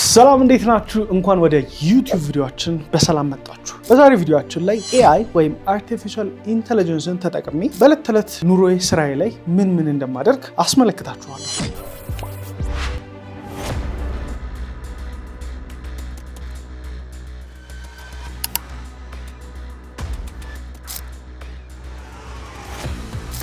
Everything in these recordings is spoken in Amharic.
ሰላም እንዴት ናችሁ? እንኳን ወደ ዩቲዩብ ቪዲዮአችን በሰላም መጣችሁ። በዛሬ ቪዲዮአችን ላይ AI ወይም አርቲፊሻል ኢንተለጀንስን ተጠቅሜ በዕለት ተዕለት ኑሮዬ ስራዬ ላይ ምን እንደማደርግ አስመለክታችኋለሁ።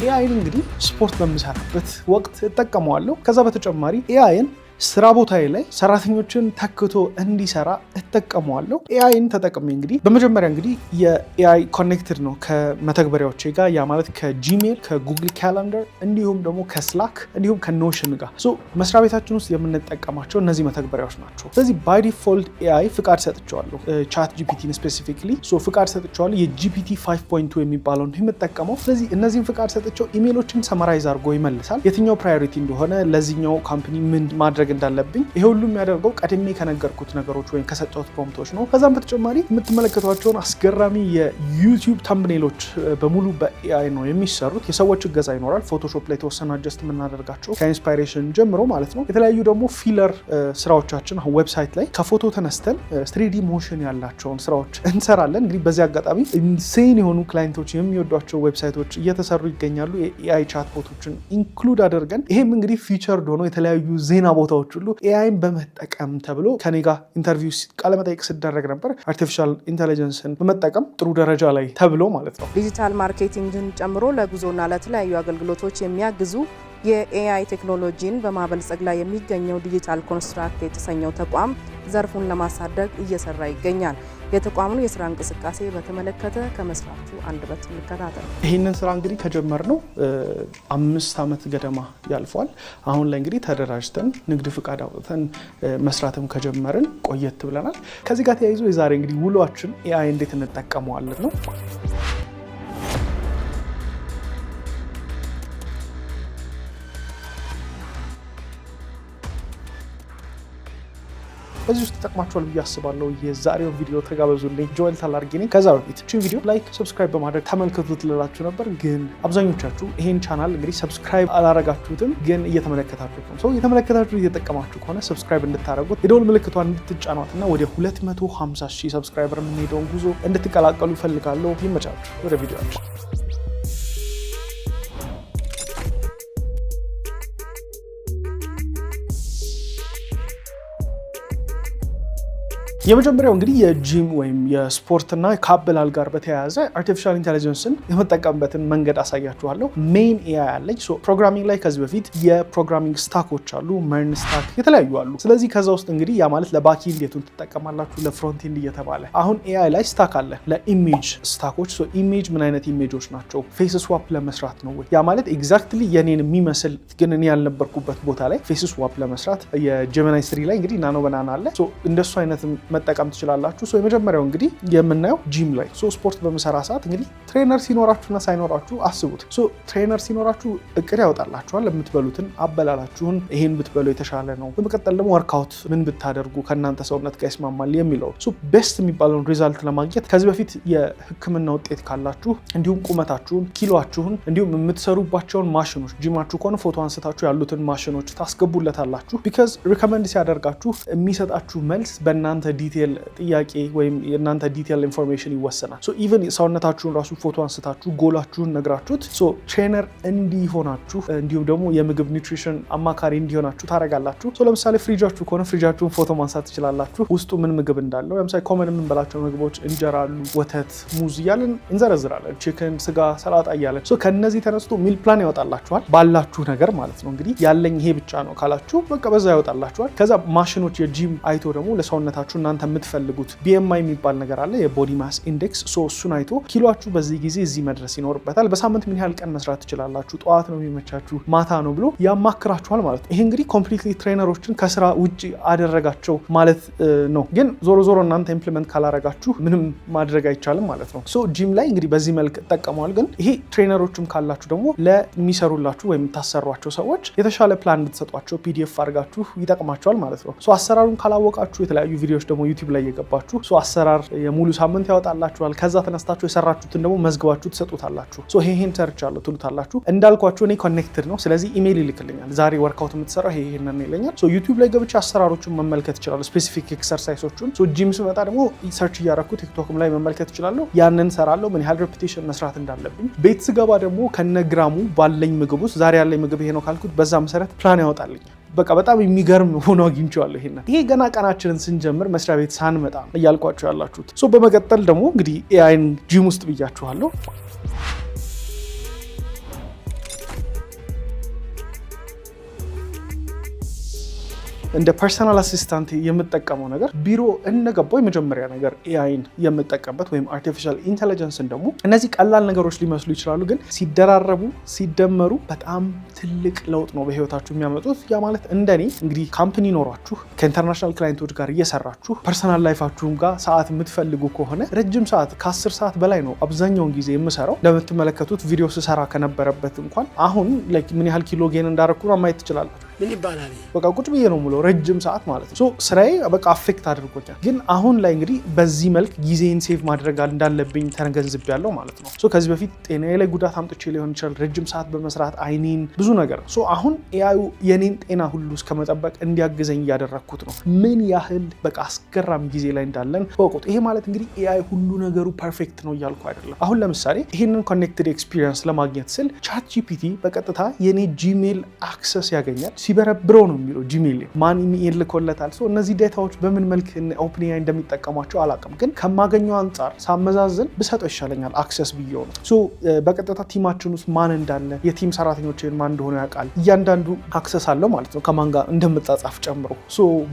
AI እንግዲህ ስፖርት በምሰራበት ወቅት እጠቀመዋለሁ። ከዛ በተጨማሪ AIን ስራ ቦታዬ ላይ ሰራተኞችን ተክቶ እንዲሰራ እጠቀመዋለሁ። ኤአይን ተጠቅሜ እንግዲህ በመጀመሪያ እንግዲህ የኤአይ ኮኔክትድ ነው ከመተግበሪያዎቼ ጋር፣ ያ ማለት ከጂሜል፣ ከጉግል ካላንደር እንዲሁም ደግሞ ከስላክ እንዲሁም ከኖሽን ጋር መስሪያ ቤታችን ውስጥ የምንጠቀማቸው እነዚህ መተግበሪያዎች ናቸው። ስለዚህ ባይ ዲፎልት ኤአይ ፍቃድ ሰጥቼዋለሁ። ቻት ጂፒቲን ስፔሲፊክሊ ፍቃድ ሰጥቼዋለሁ። የጂፒቲ 5.2 የሚባለውን የምጠቀመው። ስለዚህ እነዚህን ፍቃድ ሰጥቼው ኢሜሎችን ሰመራይዝ አድርጎ ይመልሳል። የትኛው ፕራዮሪቲ እንደሆነ ለዚህኛው ካምፓኒ ምን ማድረግ እንዳለብኝ ይሄ ሁሉ የሚያደርገው ቀድሜ ከነገርኩት ነገሮች ወይም ከሰጠሁት ፕሮምፕቶች ነው። ከዛም በተጨማሪ የምትመለከቷቸውን አስገራሚ የዩቲዩብ ተምብኔሎች በሙሉ በኤአይ ነው የሚሰሩት። የሰዎች እገዛ ይኖራል። ፎቶሾፕ ላይ ተወሰነ አጀስት የምናደርጋቸው ከኢንስፓይሬሽን ጀምሮ ማለት ነው። የተለያዩ ደግሞ ፊለር ስራዎቻችን ዌብሳይት ላይ ከፎቶ ተነስተን 3D ሞሽን ያላቸውን ስራዎች እንሰራለን። እንግዲህ በዚህ አጋጣሚ ኢንሴን የሆኑ ክላይንቶች የሚወዷቸው ዌብሳይቶች እየተሰሩ ይገኛሉ። የኤአይ ቻትቦቶችን ኢንክሉድ አድርገን ይሄም እንግዲህ ፊቸርድ ሆኖ የተለያዩ ዜና ቦታዎች ሁሉ ኤአይን በመጠቀም ተብሎ ከኔ ጋር ኢንተርቪው ቃለመጠይቅ ሲደረግ ነበር። አርቲፊሻል ኢንተለጀንስን በመጠቀም ጥሩ ደረጃ ላይ ተብሎ ማለት ነው። ዲጂታል ማርኬቲንግን ጨምሮ ለጉዞና ለተለያዩ አገልግሎቶች የሚያግዙ የኤአይ ቴክኖሎጂን በማበልጸግ ላይ የሚገኘው ዲጂታል ኮንስትራክት የተሰኘው ተቋም ዘርፉን ለማሳደግ እየሰራ ይገኛል። የተቋሙን የስራ እንቅስቃሴ በተመለከተ ከመስራቹ አንደበት እንከታተል። ይህንን ስራ እንግዲህ ከጀመርነው 5 ዓመት ገደማ ያልፏል። አሁን ላይ እንግዲህ ተደራጅተን ንግድ ፍቃድ አውጥተን መስራትም ከጀመርን ቆየት ብለናል። ከዚህ ጋር ተያይዞ የዛሬ እንግዲህ ውሏችን ኤአይ እንዴት እንጠቀመዋለን ነው። በዚህ ውስጥ ተጠቅማችኋል ብዬ አስባለሁ። የዛሬው ቪዲዮ ተጋበዙልኝ። ጆኤል ታላርጌ ነኝ። ከዛ በፊት እቺን ቪዲዮ ላይክ፣ ሰብስክራይብ በማድረግ ተመልከቱት ልላችሁ ነበር፣ ግን አብዛኞቻችሁ ይሄን ቻናል እንግዲህ ሰብስክራይብ አላረጋችሁትም፣ ግን እየተመለከታችሁት ነው። እየተመለከታችሁ እየተጠቀማችሁ ከሆነ ሰብስክራይብ እንድታደርጉት የደወል ምልክቷን እንድትጫኗትና ወደ 250,000 ሰብስክራይበር የምንሄደውን ጉዞ እንድትቀላቀሉ ይፈልጋለሁ። ይመቻችሁ። ወደ ቪዲዮአችን የመጀመሪያው እንግዲህ የጂም ወይም የስፖርትና ከአበላል ጋር በተያያዘ አርቲፊሻል ኢንተለጀንስን የመጠቀምበትን መንገድ አሳያችኋለሁ። ሜን ኤአይ አለች። ፕሮግራሚንግ ላይ ከዚህ በፊት የፕሮግራሚንግ ስታኮች አሉ፣ መርን ስታክ የተለያዩ አሉ። ስለዚህ ከዛ ውስጥ እንግዲህ ያ ማለት ለባክኤንድ የቱን ትጠቀማላችሁ፣ ለፍሮንቴንድ እየተባለ አሁን ኤአይ ላይ ስታክ አለ ለኢሜጅ ስታኮች። ኢሜጅ ምን አይነት ኢሜጆች ናቸው? ፌስ ስዋፕ ለመስራት ነው ወይ? ያ ማለት ኤግዛክትሊ የኔን የሚመስል ግን እኔ ያልነበርኩበት ቦታ ላይ ፌስ ስዋፕ ለመስራት የጀሚናይ 3 ላይ እንግዲህ ናኖ በናና አለ። እንደሱ አይነት መጠቀም ትችላላችሁ። የመጀመሪያው እንግዲህ የምናየው ጂም ላይ ስፖርት በመሰራ ሰዓት እንግዲህ ትሬነር ሲኖራችሁና ሳይኖራችሁ አስቡት። ትሬነር ሲኖራችሁ እቅድ ያወጣላችኋል፣ የምትበሉትን አበላላችሁን፣ ይሄን ብትበሉ የተሻለ ነው፣ በመቀጠል ደግሞ ወርክአውት ምን ብታደርጉ ከእናንተ ሰውነት ጋር ይስማማል የሚለው ቤስት የሚባለውን ሪዛልት ለማግኘት ከዚህ በፊት የሕክምና ውጤት ካላችሁ እንዲሁም ቁመታችሁን፣ ኪሎአችሁን እንዲሁም የምትሰሩባቸውን ማሽኖች ጂማችሁ ከሆነ ፎቶ አንስታችሁ ያሉትን ማሽኖች ታስገቡለታላችሁ። ቢካዝ ሪኮመንድ ሲያደርጋችሁ የሚሰጣችሁ መልስ በእናንተ ዲቴል ጥያቄ ወይም የእናንተ ዲቴል ኢንፎርሜሽን ይወሰናል። ኢቨን ሰውነታችሁን ራሱ ፎቶ አንስታችሁ ጎላችሁን ነግራችሁት ትሬነር እንዲሆናችሁ እንዲሁም ደግሞ የምግብ ኒውትሪሽን አማካሪ እንዲሆናችሁ ታደርጋላችሁ። ለምሳሌ ፍሪጃችሁ ከሆነ ፍሪጃችሁን ፎቶ ማንሳት ትችላላችሁ፣ ውስጡ ምን ምግብ እንዳለው። ለምሳሌ ኮመን የምንበላቸው ምግቦች እንጀራ አሉ፣ ወተት፣ ሙዝ እያለን እንዘረዝራለን፣ ቺክን፣ ስጋ፣ ሰላጣ እያለን ከነዚህ ተነስቶ ሚል ፕላን ያወጣላችኋል ባላችሁ ነገር ማለት ነው። እንግዲህ ያለኝ ይሄ ብቻ ነው ካላችሁ በቃ በዛ ያወጣላችኋል። ከዛ ማሽኖች የጂም አይቶ ደግሞ ለሰውነታችሁ እናንተ የምትፈልጉት BMI የሚባል ነገር አለ፣ የቦዲ ማስ ኢንዴክስ። እሱን አይቶ ኪሎአችሁ በዚህ ጊዜ እዚህ መድረስ ይኖርበታል፣ በሳምንት ምን ያህል ቀን መስራት ትችላላችሁ፣ ጠዋት ነው የሚመቻችሁ ማታ ነው ብሎ ያማክራችኋል ማለት ነው። ይሄ እንግዲህ ኮምፕሊትሊ ትሬነሮችን ከስራ ውጭ አደረጋቸው ማለት ነው። ግን ዞሮ ዞሮ እናንተ ኢምፕሊመንት ካላረጋችሁ ምንም ማድረግ አይቻልም ማለት ነው። ጂም ላይ እንግዲህ በዚህ መልክ ጠቀመዋል። ግን ይሄ ትሬነሮችም ካላችሁ ደግሞ ለሚሰሩላችሁ ወይም የምታሰሯቸው ሰዎች የተሻለ ፕላን እንድትሰጧቸው PDF አድርጋችሁ ይጠቅማቸዋል ማለት ነው። አሰራሩን ካላወቃችሁ የተለያዩ ቪዲዮዎች ደግሞ ዩቲዩብ ላይ የገባችሁ አሰራር የሙሉ ሳምንት ያወጣላችኋል። ከዛ ተነስታችሁ የሰራችሁትን ደግሞ መዝግባችሁ ትሰጡታላችሁ። ይሄን ሰርቻለሁ ትሉታላችሁ። እንዳልኳችሁ እኔ ኮኔክትድ ነው፣ ስለዚህ ኢሜል ይልክልኛል። ዛሬ ወርክአውት የምትሰራው ይሄንን ይለኛል። ዩቲዩብ ላይ ገብቼ አሰራሮቹን መመልከት ይችላል፣ ስፔሲፊክ ኤክሰርሳይሶቹን። ጂም ስመጣ ደግሞ ሰርች እያደረኩ ቲክቶክም ላይ መመልከት ይችላለሁ። ያንን ሰራለሁ፣ ምን ያህል ሬፒቴሽን መስራት እንዳለብኝ። ቤት ስገባ ደግሞ ከነግራሙ ባለኝ ምግብ ውስጥ ዛሬ ያለኝ ምግብ ይሄ ነው ካልኩት በዛ መሰረት ፕላን ያወጣልኛል። በቃ በጣም የሚገርም ሆኖ አግኝቼዋለሁ። ይሄ ገና ቀናችንን ስንጀምር መስሪያ ቤት ሳንመጣ እያልኳችሁ ያላችሁት። በመቀጠል ደግሞ እንግዲህ ኤአይን ጂም ውስጥ ብያችኋለሁ። እንደ ፐርሰናል አሲስታንት የምጠቀመው ነገር ቢሮ እንደገባው የመጀመሪያ ነገር ኤአይን የምጠቀምበት ወይም አርቲፊሻል ኢንተለጀንስን ደግሞ እነዚህ ቀላል ነገሮች ሊመስሉ ይችላሉ፣ ግን ሲደራረቡ ሲደመሩ በጣም ትልቅ ለውጥ ነው በህይወታችሁ የሚያመጡት። ያ ማለት እንደኔ እንግዲህ ካምፕኒ ኖሯችሁ ከኢንተርናሽናል ክላይንቶች ጋር እየሰራችሁ ፐርሰናል ላይፋችሁም ጋር ሰዓት የምትፈልጉ ከሆነ ረጅም ሰዓት ከ10 ሰዓት በላይ ነው አብዛኛውን ጊዜ የምሰራው። እንደምትመለከቱት ቪዲዮ ስሰራ ከነበረበት እንኳን አሁን ምን ያህል ኪሎ ጌን እንዳረኩ ማየት ትችላላችሁ። ምን ይባላል? በቃ ቁጭ ብዬ ነው የምውለው ረጅም ሰዓት ማለት ነው። ስራዬ በቃ አፌክት አድርጎኛል። ግን አሁን ላይ እንግዲህ በዚህ መልክ ጊዜን ሴቭ ማድረግ እንዳለብኝ ተገንዝቤያለሁ ማለት ነው። ከዚህ በፊት ጤናዬ ላይ ጉዳት አምጥቼ ሊሆን ይችላል ረጅም ሰዓት በመስራት አይኔን፣ ብዙ ነገር። አሁን ኤአዩ የኔን ጤና ሁሉ እስከመጠበቅ እንዲያግዘኝ እያደረግኩት ነው። ምን ያህል በቃ አስገራሚ ጊዜ ላይ እንዳለን ወቁት። ይሄ ማለት እንግዲህ ኤአይ ሁሉ ነገሩ ፐርፌክት ነው እያልኩ አይደለም። አሁን ለምሳሌ ይሄንን ኮኔክትድ ኤክስፒሪየንስ ለማግኘት ስል ቻት ጂፒቲ በቀጥታ የኔ ጂሜል አክሰስ ያገኛል። ሲበረብረው ነው የሚለው ጂሜል ማን ኢሜል ልኮለታል። እነዚህ ዴታዎች በምን መልክ ኦፕን ኤአይ እንደሚጠቀሟቸው አላውቅም፣ ግን ከማገኘው አንጻር ሳመዛዝን ብሰጠው ይሻለኛል አክሰስ ብዬው ነው። በቀጥታ ቲማችን ውስጥ ማን እንዳለ የቲም ሰራተኞችን ማን እንደሆነ ያውቃል። እያንዳንዱ አክሰስ አለው ማለት ነው፣ ከማን ጋር እንደምጻጻፍ ጨምሮ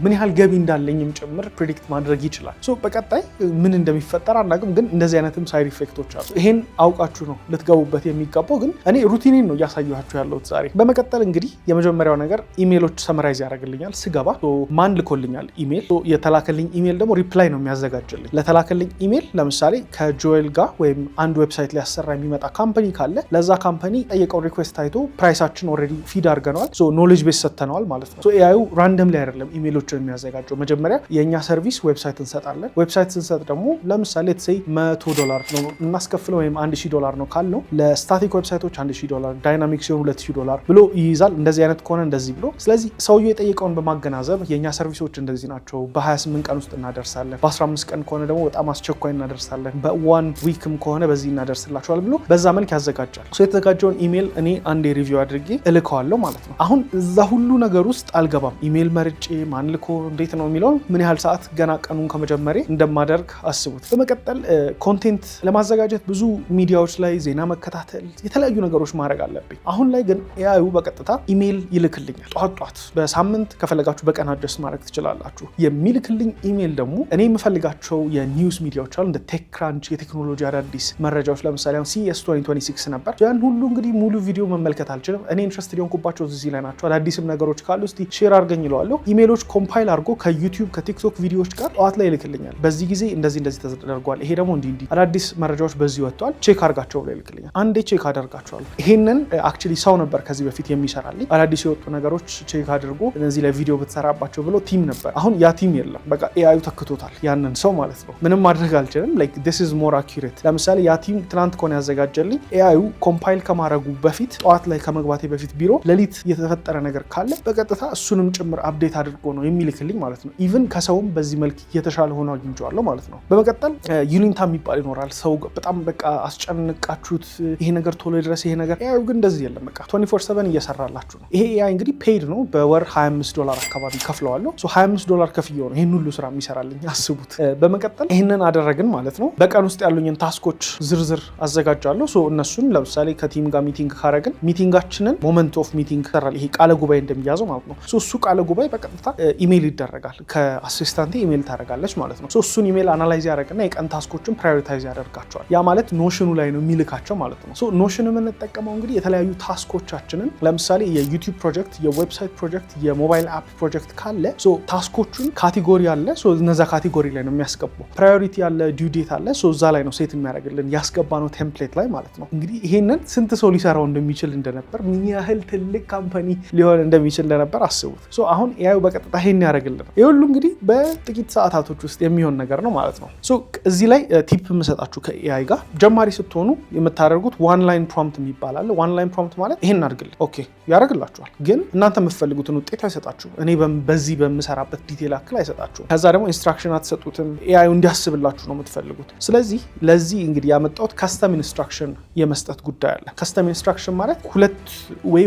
ምን ያህል ገቢ እንዳለኝም ጭምር ፕሬዲክት ማድረግ ይችላል። በቀጣይ ምን እንደሚፈጠር አናውቅም፣ ግን እንደዚህ አይነትም ሳይድ ኢፌክቶች አሉ። ይሄን አውቃችሁ ነው ልትገቡበት የሚገባው። ግን እኔ ሩቲኔን ነው እያሳየኋችሁ ያለሁት ዛሬ። በመቀጠል እንግዲህ የመጀመሪያው ነገር ኢሜሎች ሰመራይዝ ያደርግልኛል። ስገባ ማን ልኮልኛል ኢሜል፣ የተላከልኝ ኢሜል ደግሞ ሪፕላይ ነው የሚያዘጋጅልኝ ለተላከልኝ ኢሜል። ለምሳሌ ከጆኤል ጋር ወይም አንድ ዌብሳይት ሊያሰራ የሚመጣ ካምፓኒ ካለ ለዛ ካምፓኒ ጠየቀውን ሪኩዌስት አይቶ ፕራይሳችን ኦልሬዲ ፊድ አድርገነዋል፣ ኖሌጅ ቤስ ሰጥተነዋል ማለት ነው። ኤአዩ ራንደም ላይ አይደለም ኢሜሎችን የሚያዘጋጀው። መጀመሪያ የእኛ ሰርቪስ ዌብሳይት እንሰጣለን። ዌብሳይት ስንሰጥ ደግሞ ለምሳሌ ተሰይ $100 ነው እናስከፍለው ወይም $1000 ነው ካልነው ለስታቲክ ዌብሳይቶች $1000፣ ዳይናሚክ ሲሆን $2000 ብሎ ይይዛል። እንደዚህ አይነት ከሆነ እንደዚህ ብሎ። ስለዚህ ሰውየው የጠየቀውን በማገናዘብ የእኛ ሰርቪሶች እንደዚህ ናቸው፣ በ28 ቀን ውስጥ እናደርሳለን፣ በ15 ቀን ከሆነ ደግሞ በጣም አስቸኳይ እናደርሳለን፣ በ1 ዊክም ከሆነ በዚህ እናደርስላቸዋል ብሎ በዛ መልክ ያዘጋጃል። የተዘጋጀውን ኢሜል እኔ አንዴ ሪቪው አድርጌ እልከዋለሁ ማለት ነው። አሁን እዛ ሁሉ ነገር ውስጥ አልገባም። ኢሜል መርጬ ማን ልኮ እንዴት ነው የሚለውን ምን ያህል ሰዓት ገና ቀኑን ከመጀመሪያ እንደማደርግ አስቡት። በመቀጠል ኮንቴንት ለማዘጋጀት ብዙ ሚዲያዎች ላይ ዜና መከታተል፣ የተለያዩ ነገሮች ማድረግ አለብኝ። አሁን ላይ ግን ኤአዩ በቀጥታ ኢሜል ይልክልኛል። ጧት በሳምንት ከፈለጋችሁ በቀን አድረስ ማድረግ ትችላላችሁ። የሚልክልኝ ኢሜል ደግሞ እኔ የምፈልጋቸው የኒውስ ሚዲያዎች አሉ እንደ ቴክ ክራንች፣ የቴክኖሎጂ አዳዲስ መረጃዎች። ለምሳሌ አሁን CES 2026 ነበር። ያን ሁሉ እንግዲህ ሙሉ ቪዲዮ መመልከት አልችልም። እኔ ኢንትረስትድ የሆንኩባቸው እዚህ ላይ ናቸው። አዳዲስም ነገሮች ካሉ እስቲ ሼር አድርገኝ ይለዋለሁ። ኢሜሎች ኮምፓይል አድርጎ ከዩቲዩብ ከቲክቶክ ቪዲዮዎች ጋር ጠዋት ላይ ይልክልኛል። በዚህ ጊዜ እንደዚህ ተደርጓል፣ ይሄ ደግሞ እንዲህ አዳዲስ መረጃዎች በዚህ ወጥቷል፣ ቼክ አድርጋቸው ብሎ ይልክልኛል። አንዴ ቼክ አደርጋቸዋለሁ። ይሄንን አክቹሊ ሰው ነበር ከዚህ በፊት የሚሰራልኝ። አዳዲስ የወጡ ነገሮች ቼክ አድርጎ እነዚህ ላይ ቪዲዮ ብትሰራባቸው ብሎ ቲም ነበር። አሁን ያ ቲም የለም። በቃ ኤአዩ ተክቶታል ያንን ሰው ማለት ነው። ምንም ማድረግ አልችልም። ላይክ this is more accurate። ለምሳሌ ያ ቲም ትናንት ከሆነ ያዘጋጀልኝ ኤአዩ ኮምፓይል ከማድረጉ በፊት ጠዋት ላይ ከመግባቴ በፊት ቢሮ ሌሊት የተፈጠረ ነገር ካለ በቀጥታ እሱንም ጭምር አፕዴት አድርጎ ነው የሚልክልኝ ማለት ነው። ኢቭን ከሰውም በዚህ መልክ የተሻለ ሆኖ አግኝቼዋለሁ ማለት ነው። በመቀጠል ዩኒታ የሚባል ይኖራል። ሰው በጣም በቃ አስጨንቃችሁት ይሄ ነገር ቶሎ ድረስ ይሄ ነገር። ኤአዩ ግን እንደዚህ የለም። በቃ 24/7 እየሰራላችሁ ነው። ይሄ ኤአይ እንግዲህ ፔይድ ነው። በወር $25 አካባቢ ከፍለዋለሁ። $25 ከፍየው ነው ይሄን ሁሉ ስራ የሚሰራልኝ አስቡት። በመቀጠል ይሄንን አደረግን ማለት ነው። በቀን ውስጥ ያሉኝን ታስኮች ዝርዝር አዘጋጃለሁ። እነሱን ለምሳሌ ከቲም ጋር ሚቲንግ ካረግን ሚቲንጋችንን ሞመንት ኦፍ ሚቲንግ ይሰራል። ይሄ ቃለ ጉባኤ እንደሚያዘው ማለት ነው። እሱ ቃለ ጉባኤ በቀጥታ ኢሜል ይደረጋል። ከአሲስታንቴ ኢሜል ታደርጋለች ማለት ነው። እሱን ኢሜል አናላይዝ ያደርግና የቀን ታስኮችን ፕራዮሪታይዝ ያደርጋቸዋል። ያ ማለት ኖሽኑ ላይ ነው የሚልካቸው ማለት ነው። ኖሽን የምንጠቀመው እንግዲህ የተለያዩ ታስኮቻችንን ለምሳሌ የዩቲዩብ ፕሮጀክት፣ የዌብሳይት ፕሮጀክት፣ የሞባይል አፕ ፕሮጀክት ካለ ታስኮቹን ካቴጎሪ አለ። እነዛ ካቴጎሪ ላይ ነው የሚያስገባው። ፕራዮሪቲ ያለ፣ ዲው ዴት አለ። እዛ ላይ ነው ሴት የሚያደርግልን ያስገባነው ቴምፕሌት ላይ ማለት ነው። እንግዲህ ይሄንን ስንት ሰው ሊሰራው እንደሚችል እንደነበር ምን ያህል ትልቅ ካምፓኒ ሊሆን እንደሚችል ነበር አስቡት። ሶ አሁን ኤአይ በቀጥታ ይሄን ያደርግልናል። ይሄ ሁሉ እንግዲህ በጥቂት ሰዓታቶች ውስጥ የሚሆን ነገር ነው ማለት ነው። ሶ እዚህ ላይ ቲፕ የምሰጣችሁ ከኤአይ ጋር ጀማሪ ስትሆኑ የምታደርጉት ዋን ላይን ፕሮምፕት የሚባል አለ። ዋን ላይን ፕሮምፕት ማለት ይሄን አድርግልኝ ኦኬ ያደርግላችኋል፣ ግን እናንተ የምትፈልጉትን ውጤት አይሰጣችሁ። እኔ በዚህ በምሰራበት ዲቴል አክል አይሰጣችሁ። ከዛ ደግሞ ኢንስትራክሽን አትሰጡትም። ኤአይ እንዲያስብላችሁ ነው የምትፈልጉት። ስለዚህ ለዚህ እንግዲህ ያመጣሁት ከስተም ኢንስትራክሽን የመስጠት ጉዳይ አለ። ከስተም ኢንስትራክሽን ማለት 2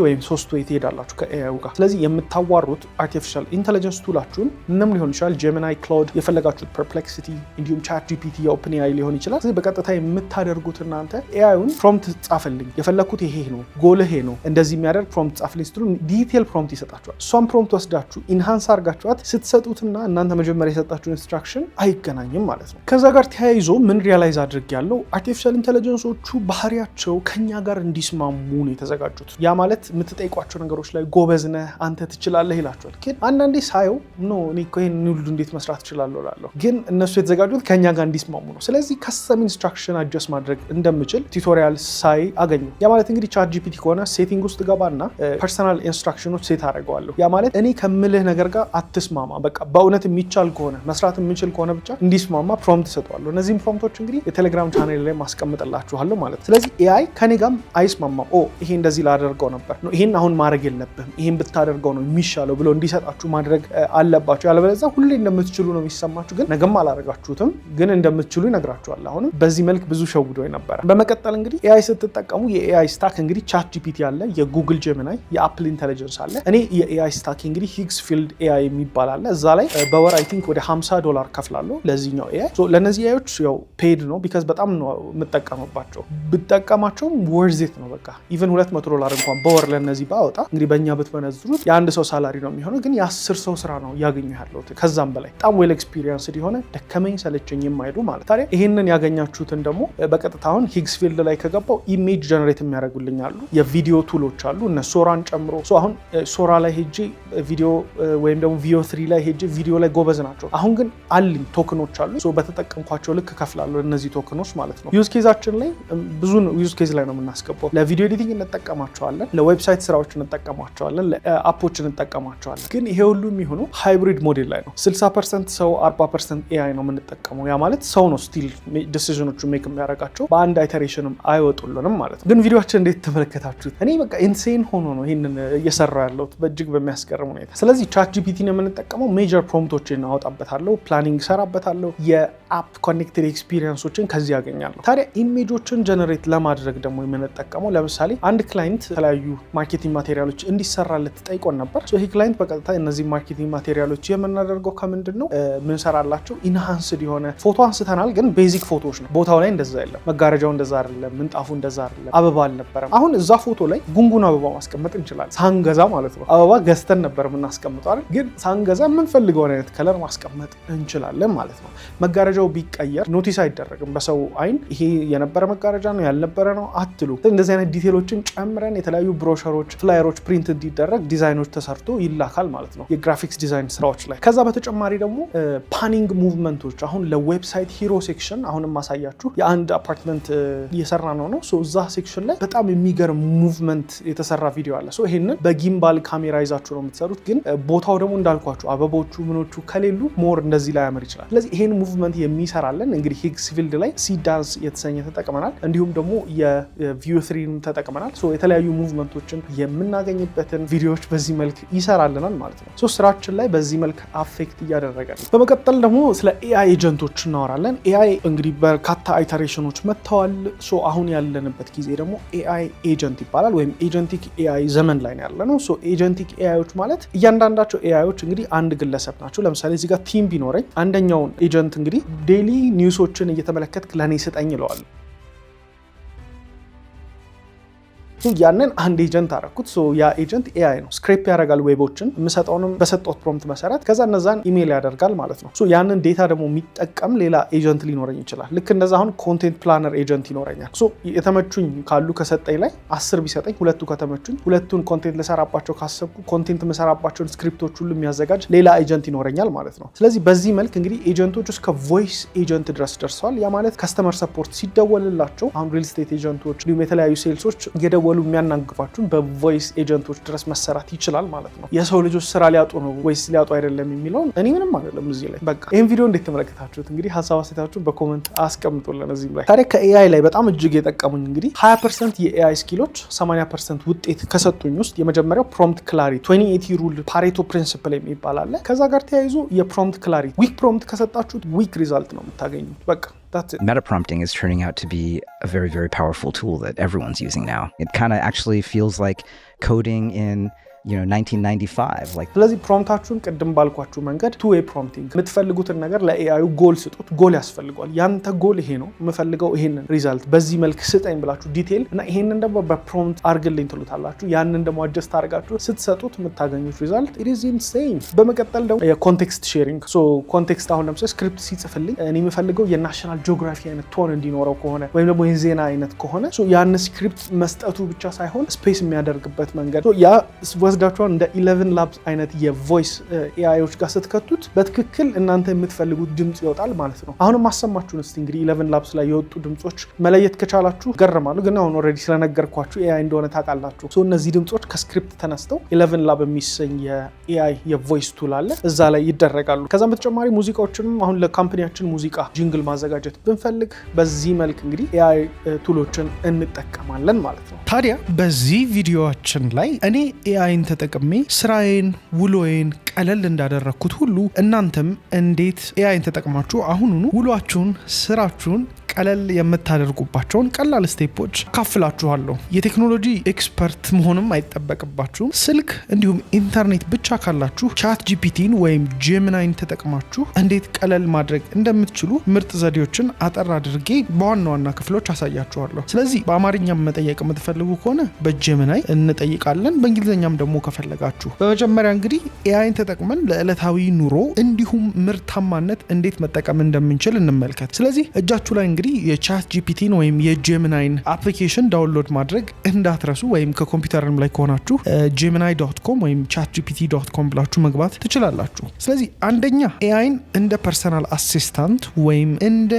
ወይም 3 ወይ ትሄዳላችሁ ከኤአይ ጋር። ስለዚህ የምታዋሩት አርቲፊሻል ኢንተለጀንስ ቱላችሁን ምንም ሊሆን ይችላል፣ ጄሚናይ፣ ክላውድ፣ የፈለጋችሁት ፐርፕሌክሲቲ፣ እንዲሁም ቻት ጂፒቲ የኦፕን ኤአይ ሊሆን ይችላል። ስለዚህ በቀጥታ የምታደርጉት እናንተ ኤአይውን ፕሮምፕት ጻፈልኝ፣ የፈለግኩት ይሄ ነው፣ ጎልህ ነው፣ እንደዚህ የሚያደርግ ፕሮምፕት ጻፍልኝ ስትሉ ዲቴል ፕሮምፕት ይሰጣችኋል። እሷን ፕሮምፕት ወስዳችሁ ኢንሃንስ አድርጋችኋት ስትሰጡትና እናንተ መጀመሪያ የሰጣችሁ ኢንስትራክሽን አይገናኝም ማለት ነው። ከዛ ጋር ተያይዞ ምን ሪያላይዝ አድርግ ያለው አርቲፊሻል ኢንተለጀንሶቹ ባህሪያቸው ከኛ ጋር እንዲስማሙ ነው የተዘጋጁት። ያ ማለት የምትጠይቋቸው ነገሮች ላይ ጎበዝ ነህ አንተ ትችላለህ ይላቸዋል። ግን አንዳንዴ ሳየው ኖ እኔ እኮ ይሄን ሁሉ እንዴት መስራት እችላለሁ እላለሁ። ግን እነሱ የተዘጋጁት ከኛ ጋር እንዲስማሙ ነው። ስለዚህ ከስተም ኢንስትራክሽን አጀስት ማድረግ እንደምችል ቱቶሪያል ሳይ አገኘሁ። ያ ማለት እንግዲህ ቻት ጂፒቲ ከሆነ ሴቲንግ ውስጥ ገባና ፐርሰናል ኢንስትራክሽኖች ሴት አደርገዋለሁ። ያ ማለት እኔ ከምልህ ነገር ጋር አትስማማ፣ በቃ በእውነት የሚቻል ከሆነ መስራት የምችል ከሆነ ብቻ እንዲስማማ ፕሮምፕት ሰጠዋለሁ። እነዚህም ፕሮምፕቶች እንግዲህ የቴሌግራም ቻናል ላይ ማስቀምጥላችኋለሁ ማለት ነው። ስለዚህ ኤአይ ከኔ ጋርም አይስማማም። ይሄ እንደዚህ ላደርገው ነበር ነው፣ ይሄን አሁን ማድረግ የለብህም፣ ይሄን ብታደርገው ነው የሚሻለው ብሎ እንዲሰጣችሁ ማድረግ አለባችሁ። ያለበለዚያ ሁሌ እንደምትችሉ ነው የሚሰማችሁ፣ ግን ነገም አላደረጋችሁትም፣ ግን እንደምትችሉ ይነግራችኋል። አሁንም በዚህ መልክ ብዙ ሸውዶ ነበር። በመቀጠል እንግዲህ ኤአይ ስትጠቀሙ የኤአይ ስታክ እንግዲህ ቻት ጂፒቲ አለ፣ የጉግል ጄሚናይ፣ የአፕል ኢንተለጀንስ አለ። እኔ የኤአይ ስታክ እንግዲህ ሂግስ ፊልድ ኤአይ የሚባል አለ። እዛ ላይ በወር አይ ቲንክ ወደ $50 ከፍላለሁ ለዚህኛው ኤአይ። ለእነዚህ ኤአዮች ያው ፔድ ነው ቢካዝ በጣም ነው የምጠቀምባቸው። ብጠቀማቸውም ወርዜት ነው በቃ ኢቨን $200 እንኳን በወር ለእነዚህ ባወጣ እንግዲህ በእኛ ብትመነዝሩት የአንድ ሰው ሳላሪ ነው የሚሆነው፣ ግን የ10 ሰው ስራ ነው ያገኘ ያለሁት ከዛም በላይ በጣም ዌል ኤክስፒሪየንስ የሆነ ደከመኝ ሰለቸኝ የማይሉ ማለት። ታዲያ ይህንን ያገኛችሁትን ደግሞ በቀጥታ አሁን ሂግስ ፊልድ ላይ ከገባው ኢሜጅ ጀነሬት የሚያደርጉልኝ አሉ፣ የቪዲዮ ቱሎች አሉ እነ ሶራን ጨምሮ። አሁን ሶራ ላይ ሄጄ ቪዲዮ ወይም ደግሞ ቪኦ 3 ላይ ሄጄ ቪዲዮ ላይ ጎበዝ ናቸው። አሁን ግን አልኝ ቶክኖች አሉ፣ በተጠቀምኳቸው ልክ ከፍላለሁ እነዚህ ቶክኖች ማለት ነው። ዩዝ ኬዛችን ላይ ብዙ ዩዝ ኬዝ ላይ ነው የምናስገባው። ለቪዲዮ ኤዲቲንግ እንጠቀማቸዋለን፣ ለዌብሳይት ስራዎች እንጠቀማቸዋለን፣ ለአፖች እንጠቀማቸዋለን። ግን ይሄ ሁሉ የሚሆነው ሃይብሪድ ሞዴል ላይ ነው። 60% ሰው 40% ኤአይ ነው የምንጠቀመው። ያ ማለት ሰው ነው ስቲል ዲሲዥኖቹ ሜክ የሚያደርጋቸው፣ በአንድ አይተሬሽንም አይወጡልንም ማለት ነው። ግን ቪዲዮችን እንዴት ተመለከታችሁት? እኔ በቃ ኢንሴን ሆኖ ነው ይህንን እየሰራው ያለሁት በእጅግ በሚያስገርም ሁኔታ። ስለዚህ ቻት ጂፒቲን የምንጠቀመው ሜጀር ፕሮምፕቶችን አወጣበታለሁ፣ ፕላኒንግ ሰራበታለሁ፣ የአፕ ኮኔክትድ ኤክስፒሪየንሶችን ከዚህ ያገኛለሁ። ታዲያ ኢሜጆችን ጀነሬት ለማድረግ ደግሞ የምንጠቀመው ለምሳሌ አንድ ክላይንት የተለያዩ ማርኬቲንግ ማቴሪያሎች እንዲሰራለት ጠይቆን ነበር። ይህ ክላይንት በቀጥታ እነዚህ ማርኬቲንግ ማቴሪያሎች የምናደርገው ከምንድን ነው ምንሰራላቸው ኢንሃንስድ የሆነ ፎቶ አንስተናል፣ ግን ቤዚክ ፎቶዎች ነው። ቦታው ላይ እንደዛ የለም፣ መጋረጃው እንደዛ አይደለም፣ ምንጣፉ እንደዛ አይደለም፣ አበባ አልነበረም። አሁን እዛ ፎቶ ላይ ጉንጉን አበባ ማስቀመጥ እንችላለን፣ ሳንገዛ ማለት ነው። አበባ ገዝተን ነበር የምናስቀምጠው አይደል? ግን ሳንገዛ የምንፈልገውን አይነት ከለር ማስቀመጥ እንችላለን ማለት ነው። መጋረጃው ቢቀየር ኖቲስ አይደረግም በሰው አይን፣ ይሄ የነበረ መጋረጃ ነው ያልነበረ ነው አትሉ። እንደዚህ አይነት ዲቴሎችን ጨምረን የተለያዩ ብሮሸሮች፣ ፍላየሮች ፕሪንት እንዲደረግ ዲዛይኖች ተሰርቶ ይላካል ማለት ነው የግራፊክስ ዲዛይን ስራዎች ላይ። ከዛ በተጨማሪ ደግሞ ፓኒንግ ሙቭመንቶች፣ አሁን ለዌብሳይት ሂሮ ሴክሽን አሁንም ማሳያችሁ የአንድ አፓርትመንት እየሰራ ነው። እዛ ሴክሽን ላይ በጣም የሚገርም ሙቭመንት የተሰራ ቪዲዮ አለ። ይሄንን በጊምባል ካሜራ ይዛችሁ ነው የምትሰሩት፣ ግን ቦታው ደግሞ እንዳልኳችሁ አበቦቹ ምኖቹ ከሌሉ ሞር እንደዚህ ላይ ያምር ይችላል። ስለዚህ ይሄን ሙቭመንት የሚሰራለን እንግዲህ ሂግስ ፊልድ ላይ ሲዳንስ የተሰኘ ተጠቅመናል፣ እንዲሁም ደግሞ የቪኦ 3 ተጠቅመናል። የተለያዩ ሙቭመንቶችን የምናገኝበትን ቪዲዮዎች በዚህ መልክ ይሰራልናል ማለት ነው። ስራችን ላይ በዚህ መልክ አፌክት እያደረገ ነው። በመቀጠል ደግሞ ስለ ኤአይ ኤጀንቶች እናወራለን። ኤአይ እንግዲህ በርካታ አይተሬሽኖች መጥተዋል። አሁን ያለንበት ጊዜ ደግሞ ኤአይ ኤጀንት ይባላል፣ ወይም ኤጀንቲክ ኤአይ ዘመን ላይ ያለ ነው። ኤጀንቲክ ኤአዮች ማለት እያንዳንዳቸው ኤአዮች እንግዲህ አንድ ግለሰብ ናቸው። ለምሳሌ እዚህ ጋር ቲም ቢኖረኝ አንደኛውን ኤጀንት እንግዲህ ዴይሊ ኒውሶችን እየተመለከትክ ለእኔ ስጠኝ ይለዋል። ያንን አንድ ኤጀንት አደረኩት። ያ ኤጀንት ኤአይ ነው። ስክሬፕ ያደርጋል ዌቦችን የምሰጠውንም በሰጠሁት ፕሮምፕት መሰረት፣ ከዛ እነዛን ኢሜል ያደርጋል ማለት ነው። ያንን ዴታ ደግሞ የሚጠቀም ሌላ ኤጀንት ሊኖረኝ ይችላል። ልክ እንደዛ አሁን ኮንቴንት ፕላነር ኤጀንት ይኖረኛል። የተመቹኝ ካሉ ከሰጠኝ ላይ 10 ቢሰጠኝ 2ቱ ከተመቹኝ 2ቱን ኮንቴንት ልሰራባቸው ካሰብኩ ኮንቴንት የምሰራባቸውን ስክሪፕቶች ሁሉ የሚያዘጋጅ ሌላ ኤጀንት ይኖረኛል ማለት ነው። ስለዚህ በዚህ መልክ እንግዲህ ኤጀንቶች እስከ ቮይስ ኤጀንት ድረስ ደርሰዋል። ያ ማለት ከስተመር ሰፖርት ሲደወልላቸው አሁን ሪል ስቴት ኤጀንቶች እንዲሁም የተለያዩ ሴልሶች እየደወሉ እየደወሉ የሚያናግሯችሁን በቮይስ ኤጀንቶች ድረስ መሰራት ይችላል ማለት ነው። የሰው ልጆች ስራ ሊያጡ ነው ወይስ ሊያጡ አይደለም የሚለውን እኔ ምንም አይደለም እዚህ ላይ በቃ ይሄን ቪዲዮ እንዴት ተመለከታችሁት? እንግዲህ ሀሳብ አስተያየታችሁን በኮሜንት አስቀምጡልን እዚህ ላይ። ታዲያ ከኤአይ ላይ በጣም እጅግ የጠቀሙኝ እንግዲህ 20% የኤአይ ስኪሎች 80% ውጤት ከሰጡኝ ውስጥ የመጀመሪያው ፕሮምፕት ክላሪቲ 2080 ሩል ፓሬቶ ፕሪንሲፕል የሚባል አለ። ከዛ ጋር ተያይዞ የፕሮምፕት ክላሪቲ ዊክ ፕሮምፕት ከሰጣችሁት ዊክ ሪዛልት ነው የምታገኙት በቃ Meta prompting is turning out to be a very, very powerful tool that everyone's using now. It kind of actually feels like coding in 1995 like ስለዚህ ፕሮምፕታችሁን ቅድም ባልኳችሁ መንገድ two way prompting የምትፈልጉትን ነገር ለኤአዩ ጎል ስጡት። ጎል ያስፈልገዋል። ያንተ ጎል ይሄ ነው የምፈልገው ይሄንን ሪዛልት በዚህ መልክ ስጠኝ ብላችሁ ዲቴል እና ይሄንን ደግሞ በፕሮምፕት አርግልኝ ትሉታላችሁ። ያንን ደግሞ አጀስት አድርጋችሁ ስትሰጡት የምታገኙት ሪዛልት it is insane። በመቀጠል ደግሞ የኮንቴክስት ሼሪንግ ኮንቴክስት አሁን ለምሳሌ ስክሪፕት ሲጽፍልኝ እኔ የምፈልገው የናሽናል ጂኦግራፊ አይነት ቶን እንዲኖረው ከሆነ ወይም ደግሞ የዜና አይነት ከሆነ ያን ስክሪፕት መስጠቱ ብቻ ሳይሆን ስፔስ የሚያደርግበት መንገድ ያ ወስዳችኋል እንደ 11 ላብስ አይነት የቮይስ ኤአይዎች ጋር ስትከቱት በትክክል እናንተ የምትፈልጉት ድምጽ ይወጣል ማለት ነው። አሁንም ማሰማችሁን እስቲ እንግዲህ 11 ላብስ ላይ የወጡ ድምጾች መለየት ከቻላችሁ ገርማሉ። ግን አሁን ኦሬዲ ስለነገርኳችሁ ኤአይ እንደሆነ ታውቃላችሁ። እነዚህ ድምጾች ከስክሪፕት ተነስተው 11 ላብ የሚሰኝ የኤአይ የቮይስ ቱል አለ እዛ ላይ ይደረጋሉ። ከዛም በተጨማሪ ሙዚቃዎችንም አሁን ለካምፓኒያችን ሙዚቃ ጂንግል ማዘጋጀት ብንፈልግ በዚህ መልክ እንግዲህ ኤአይ ቱሎችን እንጠቀማለን ማለት ነው። ታዲያ በዚህ ቪዲዮአችን ላይ እኔ ኤአይን ተጠቅሜ ስራዬን ውሎዬን ቀለል እንዳደረኩት ሁሉ እናንተም እንዴት ኤአይን ተጠቅማችሁ አሁኑኑ ውሏችሁን ስራችሁን ቀለል የምታደርጉባቸውን ቀላል ስቴፖች ካፍላችኋለሁ። የቴክኖሎጂ ኤክስፐርት መሆንም አይጠበቅባችሁም። ስልክ እንዲሁም ኢንተርኔት ብቻ ካላችሁ ቻት ጂፒቲን ወይም ጄሚናይን ተጠቅማችሁ እንዴት ቀለል ማድረግ እንደምትችሉ ምርጥ ዘዴዎችን አጠር አድርጌ በዋና ዋና ክፍሎች አሳያችኋለሁ። ስለዚህ በአማርኛም መጠየቅ የምትፈልጉ ከሆነ በጄሚናይ እንጠይቃለን፣ በእንግሊዝኛም ደግሞ ከፈለጋችሁ። በመጀመሪያ እንግዲህ ኤአይን ተጠቅመን ለዕለታዊ ኑሮ እንዲሁም ምርታማነት እንዴት መጠቀም እንደምንችል እንመልከት። ስለዚህ እጃችሁ ላይ እንግዲህ የቻት ጂፒቲን ወይም የጄሚናይን አፕሊኬሽን ዳውንሎድ ማድረግ እንዳትረሱ። ወይም ከኮምፒውተርም ላይ ከሆናችሁ gemini.com ወይም chatgpt.com ብላችሁ መግባት ትችላላችሁ። ስለዚህ አንደኛ ኤአይን እንደ ፐርሰናል አሲስታንት ወይም እንደ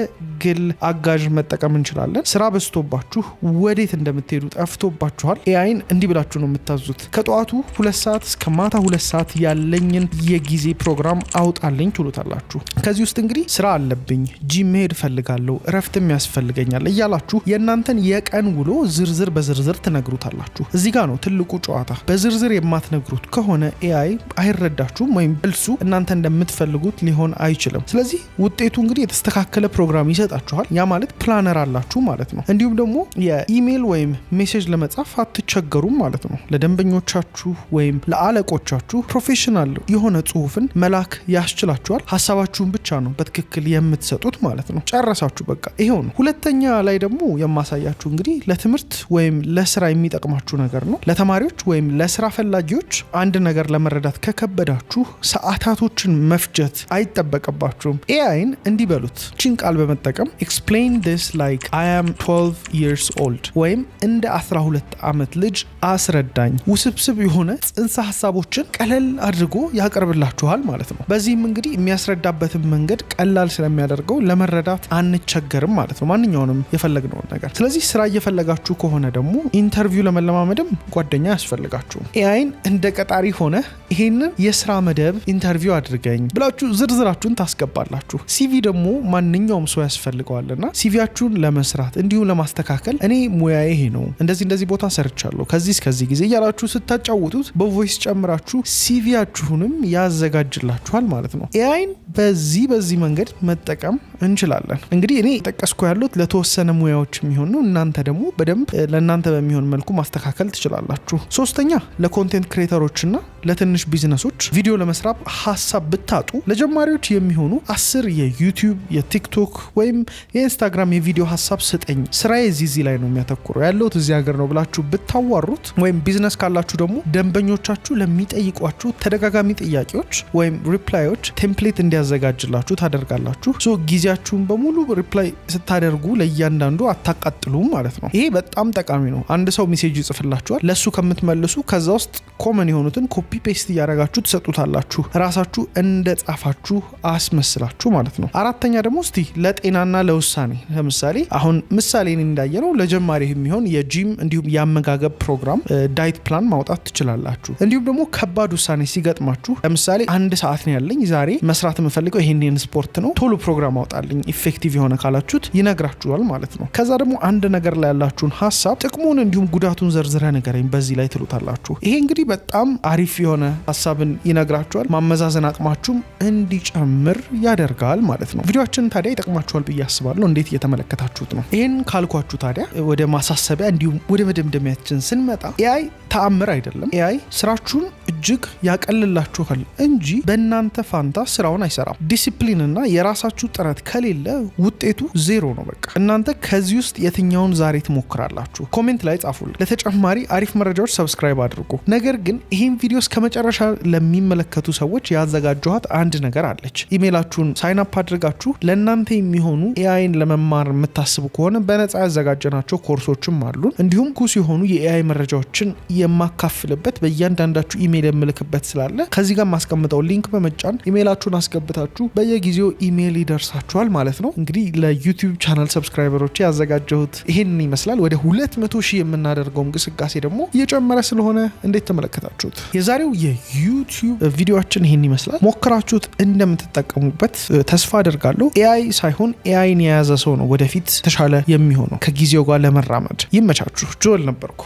ግል አጋዥ መጠቀም እንችላለን። ስራ በዝቶባችሁ ወዴት እንደምትሄዱ ጠፍቶባችኋል። ኤአይን እንዲህ ብላችሁ ነው የምታዙት። ከጠዋቱ 2 ሰዓት እስከ ማታ 2 ሰዓት ያለኝን የጊዜ ፕሮግራም አውጣልኝ ትሉታላችሁ። ከዚህ ውስጥ እንግዲህ ስራ አለብኝ፣ ጂም መሄድ ፈልጋለሁ፣ እረፍትም ያስፈልገኛል እያላችሁ የእናንተን የቀን ውሎ ዝርዝር በዝርዝር ትነግሩታላችሁ። እዚህ ጋር ነው ትልቁ ጨዋታ። በዝርዝር የማትነግሩት ከሆነ ኤአይ አይረዳችሁም ወይም እልሱ እናንተ እንደምትፈልጉት ሊሆን አይችልም። ስለዚህ ውጤቱ እንግዲህ የተስተካከለ ፕሮግራም ይሰጣችኋል። ያ ማለት ፕላነር አላችሁ ማለት ነው። እንዲሁም ደግሞ የኢሜል ወይም ሜሴጅ ለመጻፍ አትቸገሩም ማለት ነው። ለደንበኞቻችሁ ወይም ለአለቆቻችሁ ፕሮፌሽናል የሆነ ጽሁፍን መላክ ያስችላችኋል። ሀሳባችሁን ብቻ ነው በትክክል የምትሰጡት ማለት ነው። ጨረሳችሁ በቃ ይሄው ነው። ሁለተኛ ላይ ደግሞ የማሳያችሁ እንግዲህ ለትምህርት ወይም ለስራ የሚጠቅማችሁ ነገር ነው። ለተማሪዎች ወይም ለስራ ፈላጊዎች አንድ ነገር ለመረዳት ከከበዳችሁ ሰዓታቶችን መፍጀት አይጠበቅባችሁም። ኤአይን እንዲህ በሉት ቺን ቃል በመጠቀም explain this like I am 12 years old ወይም እንደ 12 ዓመት ልጅ አስረዳኝ። ውስብስብ የሆነ ጽንሰ ሐሳቦችን ቀለል አድርጎ ያቀርብላችኋል ማለት ነው። በዚህም እንግዲህ የሚያስረዳበትን መንገድ ቀላል ስለሚያደርገው ለመረዳት አንቸገርም ማለት ነው፣ ማንኛውንም የፈለግነውን ነገር። ስለዚህ ስራ እየፈለጋችሁ ከሆነ ደግሞ ኢንተርቪው ለመለማመድም ጓደኛ ያስፈልጋችሁ። ኤአይን እንደ ቀጣሪ ሆነ ይሄንን የስራ መደብ ኢንተርቪው አድርገኝ ብላችሁ ዝርዝራችሁን ታስገባላችሁ። ሲቪ ደግሞ ማንኛውም ሰው ያስፈልገዋልና ሲቪያችሁን ለመስራት እንዲሁም ለማስተካከል እኔ ሙያዬ ይሄ ነው፣ እንደዚህ ቦታ ሰርቻለሁ ከዚህ እስከዚህ ጊዜ እያላችሁ ስታጫውቱት በቮይስ ጨምራችሁ ሲቪያችሁንም ያዘጋጅላችኋል ማለት ነው። ኤአይን በዚህ መንገድ መጠቀም እንችላለን። እንግዲህ እኔ ጠቀስኩ ያሉት ለተወሰነ ሙያዎች የሚሆን ነው። እናንተ ደግሞ በደንብ ለእናንተ በሚሆን መልኩ ማስተካከል ትችላላችሁ። ሶስተኛ ለኮንቴንት ክሬተሮችና ለትንሽ ቢዝነሶች ቪዲዮ ለመስራት ሀሳብ ብታጡ ለጀማሪዎች የሚሆኑ 10 የዩቲዩብ የቲክቶክ ወይም የኢንስታግራም የቪዲዮ ሀሳብ ስጠኝ፣ ስራዬ እዚህ ላይ ነው የሚያተኩረው ያለሁት እዚህ ሀገር ነው ብላችሁ ብታዋሩት፣ ወይም ቢዝነስ ካላችሁ ደግሞ ደንበኞቻችሁ ለሚጠይቋችሁ ተደጋጋሚ ጥያቄዎች ወይም ሪፕላዮች ቴምፕሌት እንዲያዘጋጅላችሁ ታደርጋላችሁ። ሶ ጊዜያችሁን በሙሉ ሪፕላይ ስታደርጉ ለእያንዳንዱ አታቃጥሉም ማለት ነው። ይሄ በጣም ጠቃሚ ነው። አንድ ሰው ሜሴጅ ይጽፍላችኋል፣ ለሱ ከምትመልሱ ከዛ ውስጥ ኮመን የሆኑትን ኮፒ ፔስት እያደረጋችሁ ትሰጡታላችሁ፣ ራሳችሁ እንደጻፋችሁ አስመስላችሁ ማለት ነው። አራተኛ ደግሞ እስቲ ለጤናና ለውሳኔ ለምሳሌ አሁን ምሳሌን እንዳየነው ለጀማሪ የሚሆን የጂም እንዲሁም የአመጋገብ ፕሮግራም ዳይት ፕላን ማውጣት ትችላላችሁ። እንዲሁም ደግሞ ከባድ ውሳኔ ሲገጥማችሁ ለምሳሌ 1 ሰዓት ነው ያለኝ ዛሬ መስራት የምፈልገው ይሄንን ስፖርት ነው፣ ቶሎ ፕሮግራም አውጣልኝ ኢፌክቲቭ የሆነ ካላችሁት ይነግራችኋል ማለት ነው። ከዛ ደግሞ አንድ ነገር ላይ ያላችሁን ሐሳብ ጥቅሙን እንዲሁም ጉዳቱን ዘርዝረ ነገረኝ በዚህ ላይ ትሉታላችሁ። ይሄ እንግዲህ በጣም አሪፍ የሆነ ሐሳብን ይነግራችኋል፣ ማመዛዘን አቅማችሁም እንዲጨምር ያደርጋል ማለት ነው። ቪዲዮአችን ታዲያ ይጠቅማችኋል ብዬ አስባለሁ። እንዴት እየተመለከታችሁት ነው? ይሄን ካልኳችሁ ታዲያ ወደ ማሳሰቢያ እንዲሁም ወደ መደምደሚያችን ስንመጣ ኤአይ ተአምር አይደለም። ኤአይ ስራችሁን እጅግ ያቀልላችኋል እንጂ በእናንተ ፋንታ ስራውን አይሰራም። ዲሲፕሊን እና የራሳችሁ ጥረት ከሌለ ውጤቱ ዜሮ ነው። በቃ እናንተ ከዚህ ውስጥ የትኛውን ዛሬ ትሞክራላችሁ? ኮሜንት ላይ ጻፉልኝ። ለተጨማሪ አሪፍ መረጃዎች ሰብስክራይብ አድርጉ። ነገር ግን ይህን ቪዲዮ እስከ መጨረሻ ለሚመለከቱ ሰዎች ያዘጋጀኋት አንድ ነገር አለች። ኢሜይላችሁን ሳይን አፕ አድርጋችሁ ለእናንተ የሚሆኑ ኤአይን ለመማር የምታስቡ ከሆነ በነፃ ያዘጋጀናቸው ኮርሶችም አሉን። እንዲሁም ኩስ የሆኑ የኤአይ መረጃዎችን የማካፍልበት በእያንዳንዳችሁ ኢሜይል የምልክበት ስላለ ከዚህ ጋር ማስቀምጠው ሊንክ በመጫን ኢሜይላችሁን አስገብታችሁ በየጊዜው ኢሜይል ይደርሳችኋል ማለት ነው። እንግዲህ ለዩቲዩብ ቻናል ሰብስክራይበሮች ያዘጋጀሁት ይሄንን ይመስላል። ወደ 200,000 የምናደርገው እንቅስቃሴ ደግሞ እየጨመረ ስለሆነ እንዴት ተመለከታችሁት? የዛሬው የዩቲዩብ ቪዲዮአችን ይሄን ይመስላል። ሞክራችሁት እንደምትጠቀሙበት ተስፋ አደርጋለሁ። ኤአይ ሳይሆን ኤአይን የያዘ ሰው ነው ወደፊት ተሻለ የሚሆነው ከጊዜው ጋር ለመራመድ። ይመቻችሁ። ጆል ነበርኩ።